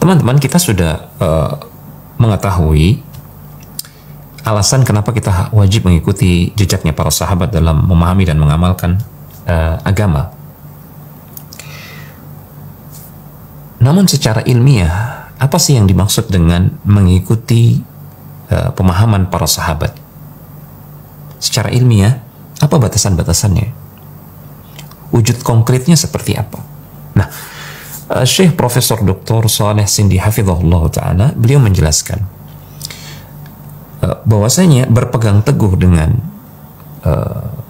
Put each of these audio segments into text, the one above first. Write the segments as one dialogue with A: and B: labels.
A: Teman-teman, kita sudah mengetahui alasan kenapa kita wajib mengikuti jejaknya para sahabat dalam memahami dan mengamalkan agama. Namun secara ilmiah, apa sih yang dimaksud dengan mengikuti pemahaman para sahabat? Secara ilmiah, apa batasan-batasannya? Wujud konkretnya seperti apa? Nah, Syekh Profesor Dr. Saleh Sindi Hafizahullah Ta'ala, beliau menjelaskan bahwasanya berpegang teguh dengan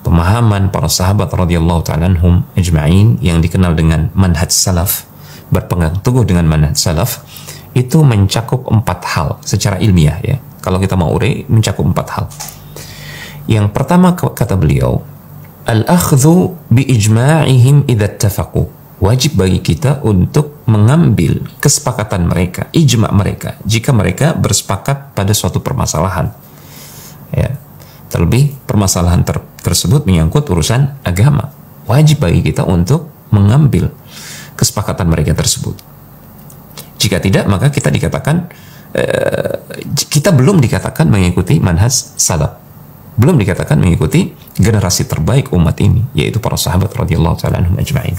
A: pemahaman para sahabat radhiyallahu ta'ala anhum ajma'in yang dikenal dengan manhaj salaf, berpegang teguh dengan manhaj salaf itu mencakup 4 hal secara ilmiah ya. Kalau kita mau urei, mencakup 4 hal. Yang pertama, kata beliau, al-akhdhu bi ijma'ihim idza ittafaqu. Wajib bagi kita untuk mengambil kesepakatan mereka, ijma' mereka, jika mereka bersepakat pada suatu permasalahan. Ya. Terlebih permasalahan tersebut menyangkut urusan agama. Wajib bagi kita untuk mengambil kesepakatan mereka tersebut. Jika tidak, maka kita dikatakan kita belum dikatakan mengikuti manhaj salaf, belum dikatakan mengikuti generasi terbaik umat ini, yaitu para sahabat radhiyallahu ta'ala anhum ajma'in.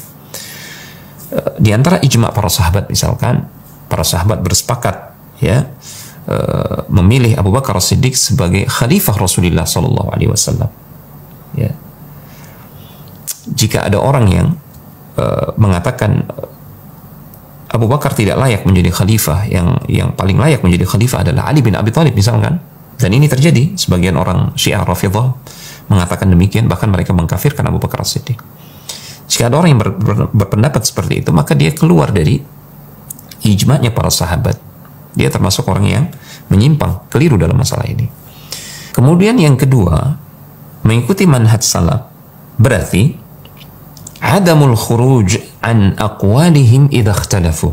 A: Di antara ijma' para sahabat, misalkan para sahabat bersepakat ya memilih Abu Bakar As-Siddiq sebagai khalifah Rasulullah sallallahu alaihi wasallam. Ya. Jika ada orang yang mengatakan Abu Bakar tidak layak menjadi khalifah, yang paling layak menjadi khalifah adalah Ali bin Abi Thalib misalkan, dan ini terjadi, sebagian orang Syiah Rafidhah mengatakan demikian, bahkan mereka mengkafirkan Abu Bakar As-Siddiq. Jika ada orang yang berpendapat seperti itu, maka dia keluar dari ijma'nya para sahabat. Dia termasuk orang yang menyimpang, keliru dalam masalah ini. Kemudian yang kedua, mengikuti manhaj salaf berarti adamul khuruj an aqwalihim idza ikhtalafu.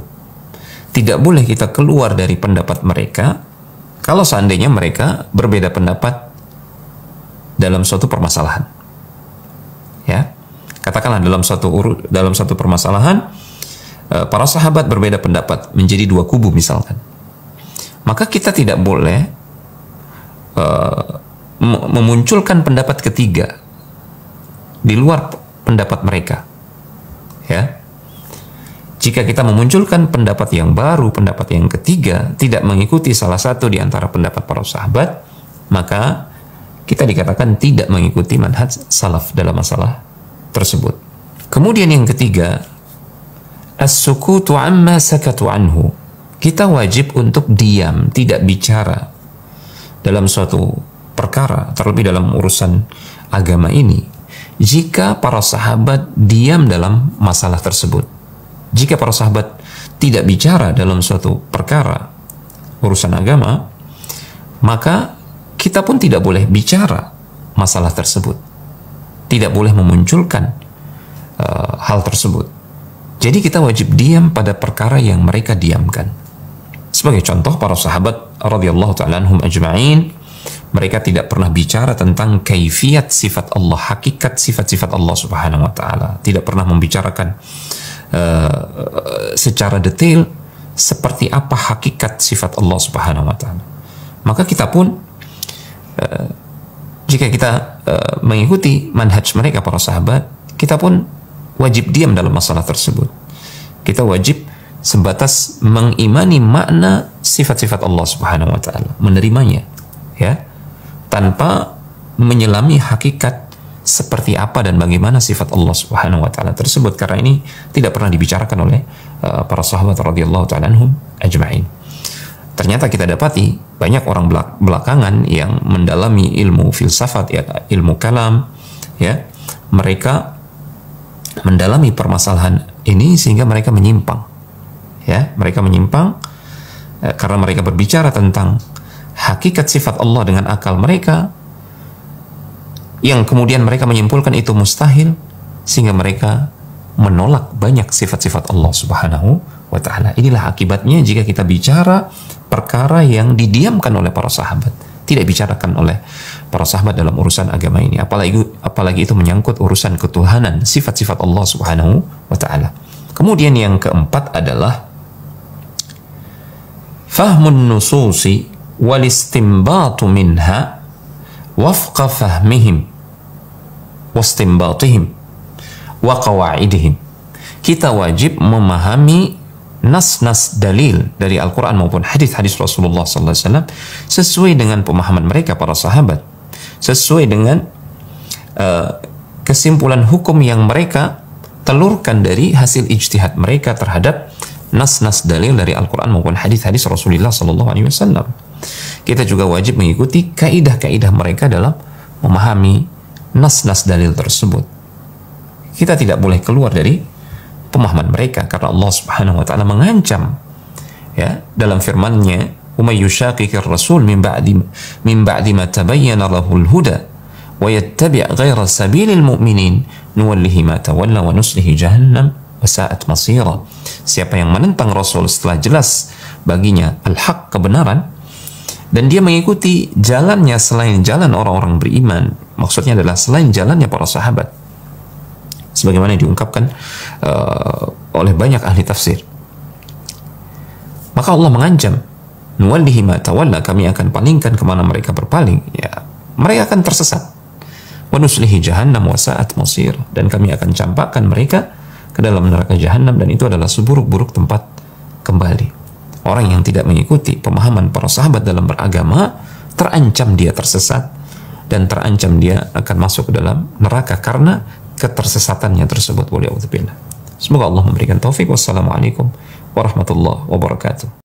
A: Tidak boleh kita keluar dari pendapat mereka kalau seandainya mereka berbeda pendapat dalam suatu permasalahan. Ya. Katakanlah dalam satu permasalahan para sahabat berbeda pendapat menjadi 2 kubu misalkan. Maka kita tidak boleh memunculkan pendapat ketiga di luar pendapat mereka. Ya. Jika kita memunculkan pendapat yang baru, pendapat yang ketiga, tidak mengikuti salah satu di antara pendapat para sahabat, maka kita dikatakan tidak mengikuti manhaj salaf dalam masalah tersebut. Kemudian yang ketiga, as-sukutu amma sakatu anhu. Kita wajib untuk diam, tidak bicara dalam suatu perkara, terlebih dalam urusan agama ini, jika para sahabat diam dalam masalah tersebut. Jika para sahabat tidak bicara dalam suatu perkara urusan agama, maka kita pun tidak boleh bicara masalah tersebut, tidak boleh memunculkan hal tersebut. Jadi kita wajib diam pada perkara yang mereka diamkan. Sebagai contoh, para sahabat radhiyallahu ta'ala anhum ajma'in, mereka tidak pernah bicara tentang kaifiyat sifat Allah, hakikat sifat-sifat Allah subhanahu wa ta'ala. Tidak pernah membicarakan secara detail seperti apa hakikat sifat Allah subhanahu wa ta'ala. Maka kita pun jika kita mengikuti manhaj mereka para sahabat, kita pun wajib diam dalam masalah tersebut. Kita wajib sebatas mengimani makna sifat-sifat Allah subhanahu wa ta'ala, menerimanya ya, tanpa menyelami hakikat seperti apa dan bagaimana sifat Allah subhanahu wa ta'ala tersebut, karena ini tidak pernah dibicarakan oleh para sahabat radhiyallahu ta'ala anhum ajma'in. Ternyata kita dapati banyak orang belakangan yang mendalami ilmu filsafat ya, ilmu kalam ya, mereka mendalami permasalahan ini sehingga mereka menyimpang ya, mereka menyimpang karena mereka berbicara tentang hakikat sifat Allah dengan akal mereka, yang kemudian mereka menyimpulkan itu mustahil, sehingga mereka menolak banyak sifat-sifat Allah subhanahu wa ta'ala. Inilah akibatnya jika kita bicara perkara yang didiamkan oleh para sahabat, tidak bicarakan oleh para sahabat dalam urusan agama ini, apalagi itu menyangkut urusan ketuhanan, sifat-sifat Allah subhanahu wa ta'ala. Kemudian yang keempat adalah fahmun nususi wal istinbatu minha wafqa fahmihim wastinbatihim wa qawaidihim. Kita wajib memahami nas-nas dalil dari Al-Quran maupun hadis-hadis Rasulullah SAW sesuai dengan pemahaman mereka para sahabat, sesuai dengan kesimpulan hukum yang mereka telurkan dari hasil ijtihad mereka terhadap nas-nas dalil dari Al-Quran maupun hadis-hadis Rasulullah SAW. Kita juga wajib mengikuti kaidah-kaidah mereka dalam memahami nas-nas dalil tersebut. Kita tidak boleh keluar dari pemahaman mereka karena Allah Subhanahu wa taala mengancam ya dalam firman-Nya, "Wa may yushaqiqir rasul min ba'di ma tabayyana lahul huda wa yattabi' ghayra sabilil mu'minin nuwallihi ma tawalla wa nuslihi jahannam wa sa'at masira." Siapa yang menentang Rasul setelah jelas baginya al-haq, kebenaran, dan dia mengikuti jalannya selain jalan orang-orang beriman, maksudnya adalah selain jalannya para sahabat, sebagaimana diungkapkan oleh banyak ahli tafsir, maka Allah mengancam, nuwallihi ma tawalla, kami akan palingkan kemana mereka berpaling, ya mereka akan tersesat, wa nuslihi jahannam wa sa'at masir, dan kami akan campakkan mereka ke dalam neraka jahanam, dan itu adalah seburuk-buruk tempat kembali. Orang yang tidak mengikuti pemahaman para sahabat dalam beragama terancam dia tersesat, dan terancam dia akan masuk ke dalam neraka karena ketersesatannya tersebut. Semoga Allah memberikan taufik. Wassalamualaikum warahmatullahi wabarakatuh.